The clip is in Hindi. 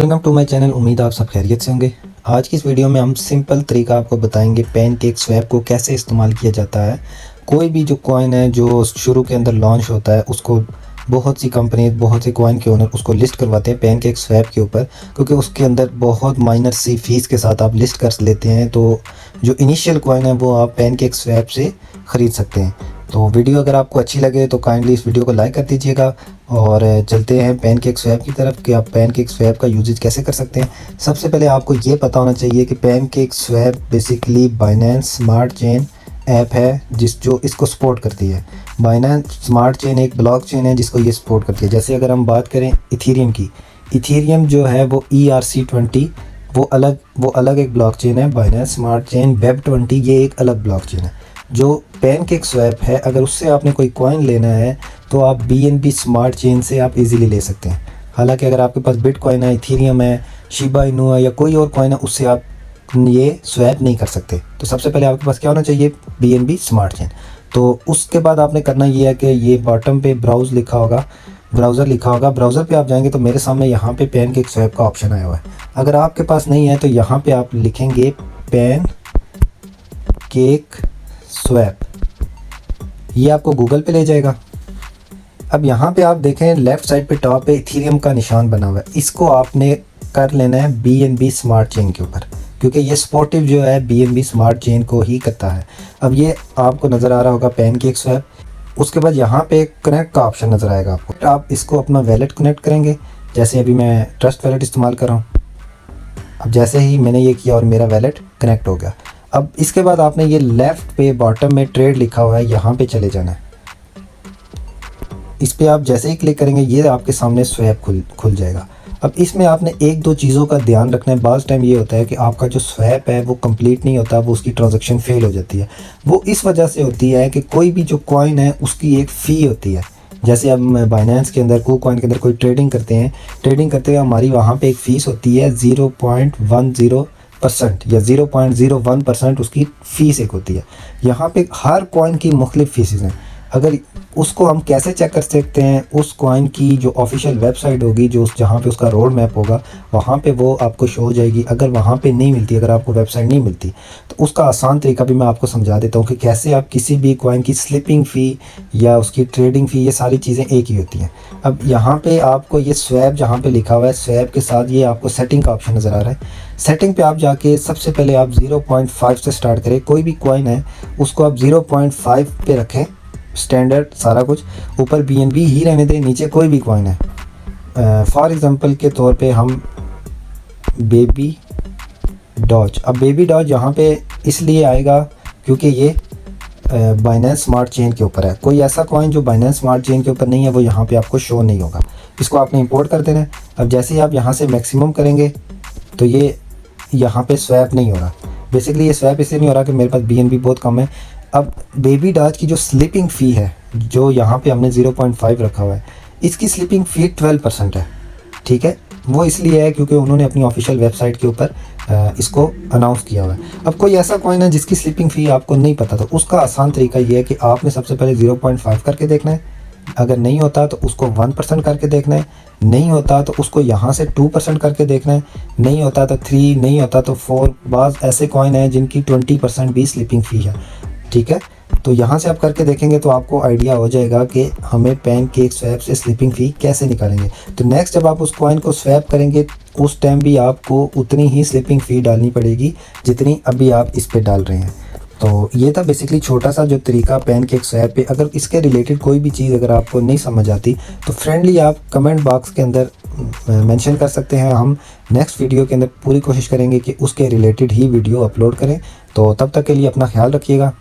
Welcome to my channel. उम्मीद आप सब खैरियत से होंगे। आज की इस वीडियो में हम सिंपल तरीका आपको बताएंगे पैनकेक स्वैप को कैसे इस्तेमाल किया जाता है। कोई भी जो कॉइन है जो शुरू के अंदर लॉन्च होता है उसको बहुत सी कंपनी, बहुत से कॉइन के ओनर उसको लिस्ट करवाते हैं पैनकेक स्वैप के ऊपर, क्योंकि उसके अंदर बहुत माइनर सी फीस के साथ आप लिस्ट कर लेते हैं। तो जो इनिशियल कॉइन है वो आप पैनकेक स्वैप से ख़रीद सकते हैं। तो वीडियो अगर आपको अच्छी लगे तो काइंडली इस वीडियो को लाइक कर दीजिएगा और चलते हैं पैनकेक स्वैप की तरफ कि आप पैनकेक स्वैप का यूजेज कैसे कर सकते हैं। सबसे पहले आपको ये पता होना चाहिए कि pancake swap basically Binance smart chain app है जो इसको सपोर्ट करती है। बाइनेंस स्मार्ट चेन एक ब्लॉक चेन है जिसको ये सपोर्ट करती है। जैसे अगर हम बात करें इथीरियम की, इथीरियम जो है वो ERC20 वो अलग एक ब्लॉक चेन है। बाइनेंस स्मार्ट चेन वेब20 ये एक अलग ब्लॉक चेन है। जो पैनकेक स्वैप है, अगर उससे आपने कोई कॉइन लेना है तो आप BNB स्मार्ट चेन से आप इजीली ले सकते हैं। हालांकि अगर आपके पास बिटकॉइन है, इथीरियम है, शिबा इनू है या कोई और कॉइन है, उससे आप ये स्वैप नहीं कर सकते। तो सबसे पहले आपके पास क्या होना चाहिए, BNB स्मार्ट चेन। तो उसके बाद आपने करना ये है कि ये बॉटम पे ब्राउज़र लिखा होगा, ब्राउज़र पे आप जाएंगे तो मेरे सामने यहाँ पे पैनकेक स्वैप का ऑप्शन आया हुआ है। अगर आपके पास नहीं है तो यहाँ पे आप लिखेंगे पैनकेक स्वैप, ये आपको गूगल पे ले जाएगा। अब यहाँ पे आप देखें लेफ़्ट साइड पे टॉप पे इथीरियम का निशान बना हुआ है, इसको आपने कर लेना है BNB स्मार्ट चेन के ऊपर, क्योंकि ये सपोर्टिव जो है BNB स्मार्ट चेन को ही करता है। अब ये आपको नज़र आ रहा होगा पैनकेक स्वैप। उसके बाद यहाँ पे कनेक्ट का ऑप्शन नज़र आएगा आपको। आप इसको अपना वैलेट कनेक्ट करेंगे। जैसे अभी मैं ट्रस्ट वैलेट इस्तेमाल कर रहा हूँ। अब जैसे ही मैंने ये किया और मेरा वैलेट कनेक्ट हो गया। अब इसके बाद आपने ये लेफ़्ट पे बॉटम में ट्रेड लिखा हुआ है, यहाँ पे चले जाना है। इस पे आप जैसे ही क्लिक करेंगे ये आपके सामने स्वैप खुल जाएगा। अब इसमें आपने एक दो चीज़ों का ध्यान रखना है। बाज़ टाइम ये होता है कि आपका जो स्वैप है वो कंप्लीट नहीं होता, वो उसकी ट्रांजैक्शन फेल हो जाती है। वो इस वजह से होती है कि कोई भी जो कॉइन है उसकी एक फ़ी होती है। जैसे अब बाइनेंस के अंदर, KuCoin के अंदर कोई ट्रेडिंग करते हैं हमारी वहाँ पे एक फ़ीस होती है 0.10% या 0.01% उसकी फ़ीस एक होती है। यहाँ पे हर कॉइन की मुख्तलिफ फ़ीसेस हैं। अगर उसको हम कैसे चेक कर सकते हैं, उस कॉइन की जो ऑफिशियल वेबसाइट होगी, जो जहाँ पे उसका रोड मैप होगा वहाँ पे वो आपको शो हो जाएगी। अगर वहाँ पे नहीं मिलती, अगर आपको वेबसाइट नहीं मिलती तो उसका आसान तरीका भी मैं आपको समझा देता हूँ कि कैसे आप किसी भी कॉइन की स्लिपिंग फ़ी या उसकी ट्रेडिंग फ़ी, ये सारी चीज़ें एक ही होती हैं। अब यहाँ पे आपको ये स्वैप जहाँ पे लिखा हुआ है, स्वैप के साथ ये आपको सेटिंग का ऑप्शन नज़र आ रहा है। सेटिंग पे आप जाके सबसे पहले आप 0.5 से स्टार्ट करें। कोई भी कॉइन है उसको आप 0.5 पे रखें, स्टैंडर्ड सारा कुछ। ऊपर BNB ही रहने दें, नीचे कोई भी कॉइन है। फॉर एग्जांपल के तौर पे हम बेबी डॉज, अब बेबी डॉज यहाँ पे इसलिए आएगा क्योंकि ये बाइनेंस स्मार्ट चेन के ऊपर है। कोई ऐसा कॉइन जो बाइनेंस स्मार्ट चेन के ऊपर नहीं है वो यहाँ पे आपको शो नहीं होगा। इसको आपने इंपोर्ट कर देना है। अब जैसे ही आप यहाँ से मैक्सिमम करेंगे तो ये यहाँ पे स्वैप नहीं हो रहा। बेसिकली ये स्वैप इसलिए नहीं हो रहा कि मेरे पास BNB बहुत कम है। अब बेबी डॉज की जो स्लिपिंग फ़ी है, जो यहाँ पे हमने 0.5 रखा हुआ है, इसकी स्लिपिंग फ़ी 12% है। ठीक है, वो इसलिए है क्योंकि उन्होंने अपनी ऑफिशियल वेबसाइट के ऊपर इसको अनाउंस किया हुआ है। अब कोई ऐसा कॉइन है जिसकी स्लिपिंग फ़ी आपको नहीं पता, तो उसका आसान तरीका ये है कि आपने सबसे पहले 0.5 करके देखना है। अगर नहीं होता तो उसको 1% करके देखना है। नहीं होता तो उसको यहाँ से 2% करके देखना है। नहीं होता तो 3, नहीं होता तो 4। बाज़ ऐसे कॉइन हैं जिनकी 20% भी स्लिपिंग फ़ी है। ठीक है, तो यहाँ से आप करके देखेंगे तो आपको आइडिया हो जाएगा कि हमें पैनकेक स्वैप से स्लिपिंग फ़ी कैसे निकालेंगे। तो नेक्स्ट जब आप उस कॉइन को स्वैप करेंगे उस टाइम भी आपको उतनी ही स्लिपिंग फ़ी डालनी पड़ेगी जितनी अभी आप इस पे डाल रहे हैं। तो ये था बेसिकली छोटा सा जो तरीका पैनकेक स्वैप पे। अगर इसके रिलेटेड कोई भी चीज़ अगर आपको नहीं समझ आती तो फ्रेंडली आप कमेंट बॉक्स के अंदर मेंशन कर सकते हैं। हम नेक्स्ट वीडियो के अंदर पूरी कोशिश करेंगे कि उसके रिलेटेड ही वीडियो अपलोड करें। तो तब तक के लिए अपना ख्याल रखिएगा।